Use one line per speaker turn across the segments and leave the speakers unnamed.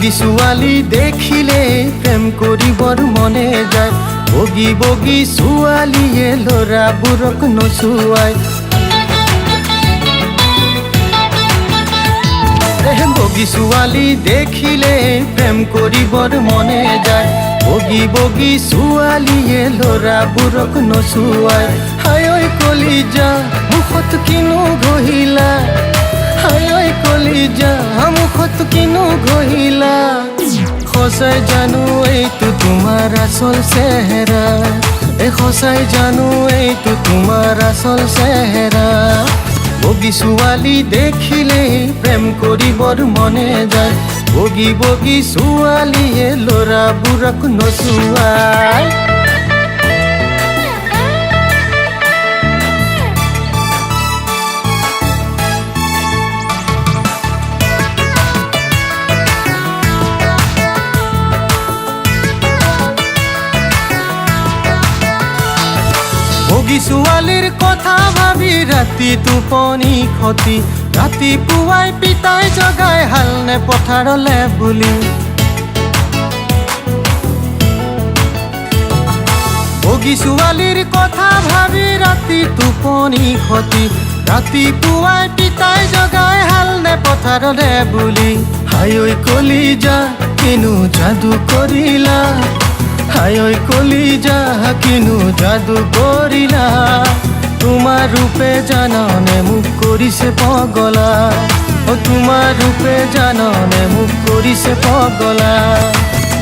বগী ছোৱালী দেখিলে প্ৰেম কৰিবৰ মনে যায় বগী বগী ছোৱালীয়ে ল'ৰাবোৰক নচুৱায় বগী ছোৱালী দেখিলে প্ৰেম কৰিবৰ মনে যায় বগী বগী ছোৱালীয়ে ল'ৰাবোৰক নচুৱায় হায় ঐ কলিজা মুখত কিনো ঘহিলা হায় ঐ কলিজা মুখত কিনো ঘহিলা সঁচাই জানো এইটো তোমাৰ আচল চেহেৰা সঁচাই জানো এইটো তোমাৰ আচল চেহেৰা বগী ছোৱালী দেখিলে প্ৰেম কৰিবৰ মনে যায় বগী বগী ছোৱালীয়ে ল'ৰাবোৰক নচুৱায় বগী ছোৱালীৰ কথা ভাবি ৰাতি টোপনি ক্ষতি ৰাতিপুৱাই পিতাই জগাই হালনে পথাৰলে বুলি বগী ছোৱালীৰ কথা ভাবি ৰাতি টোপনি ক্ষতি ৰাতিপুৱাই পিতাই জগাই হালনে পথাৰলে বুলি হায় ঐ কলিজা কিনো যাদু কৰিলা হায় ঐ কলিজা কিনো যাদু কৰিলা তোমাৰ ৰূপে জাননে মোক কৰিছে পগলা তোমাৰ ৰূপে জাননে মোক কৰিছে পগলা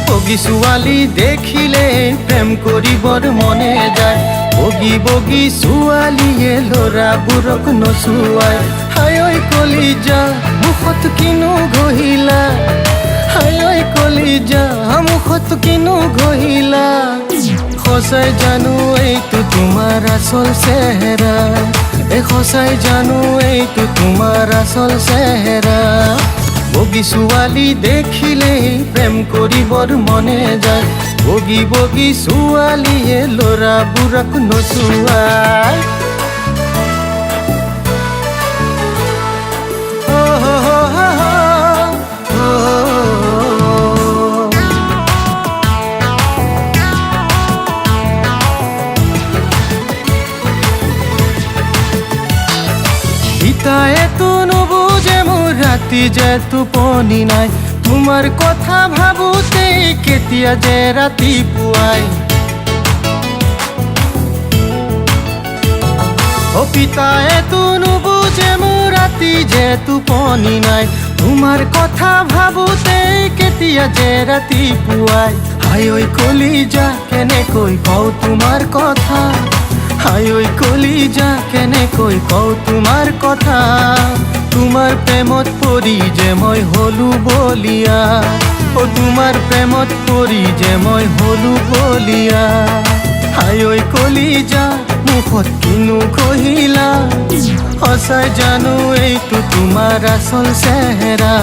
বগী ছোৱালী দেখিলে প্ৰেম কৰিবৰ মনে যায় বগী বগী ছোৱালীয়ে ল'ৰাবোৰক নচুৱায় হায় ঐ কলিজা মুখত কিনো ঘহিলা হায় ঐ কলিজা মুখত কিনো ঘহিলা সঁচাই জানো এইটো তোমাৰ আচল চেহেৰা সঁচাই জানো এইটো তোমাৰ আচল চেহেৰা বগী ছোৱালী দেখিলে প্ৰেম কৰিবৰ মনে যায় বগী বগী ছোৱালীয়ে ল'ৰাবোৰক নচুৱায় পিতায়েতো নুবুজে মোৰ ৰাতি যে টোপনি নাই তোমাৰ কথা ভাবোতে কেতিয়া যে ৰাতিপুৱাই পিতায়েতো নুবুজে মোৰ ৰাতি যে টোপনি নাই তোমাৰ কথা ভাবোতে কেতিয়া যে ৰাতিপুৱাই হায় ঐ কলিজা কেনেকৈ কওঁ তোমাৰ কথা হায় ঐ কলিজা কেনেকৈ কওঁ তোমাৰ কথা তোমাৰ প্ৰেমত পৰি যে মই হলো বলিয়া তোমাৰ প্ৰেমত পৰি যে মই হলো বলিয়া হায় ঐ কলিজা মুখত কিনো ঘহিলা সঁচাই জানো এইটো তোমাৰ আচল চেহেৰা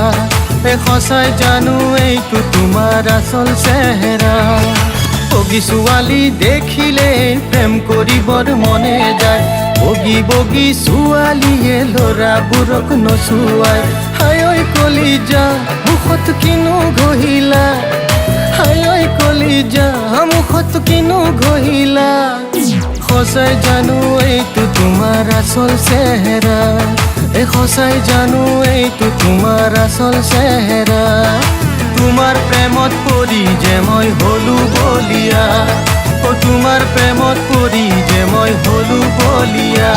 সঁচাই জানো এইটো তোমাৰ আচল চেহেৰা বগী ছোৱালী দেখিলে প্ৰেম কৰিবৰ মনে যায় বগী বগী ছোৱালীয়ে ল'ৰাবোৰক নচুৱায় হায় ঐ কলিজা মুখত কিনো ঘহিলা হায় ঐ কলিজা মুখত কিনো ঘহিলা সঁচাই জানো এইটো তোমাৰ আচল চেহেৰা সঁচাই জানো এইটো তোমাৰ আচল চেহেৰা তোমাৰ প্ৰেমত পৰি যে মই হলো বলিয়া তোমাৰ প্ৰেমত পৰি যে মই হলো বলিয়া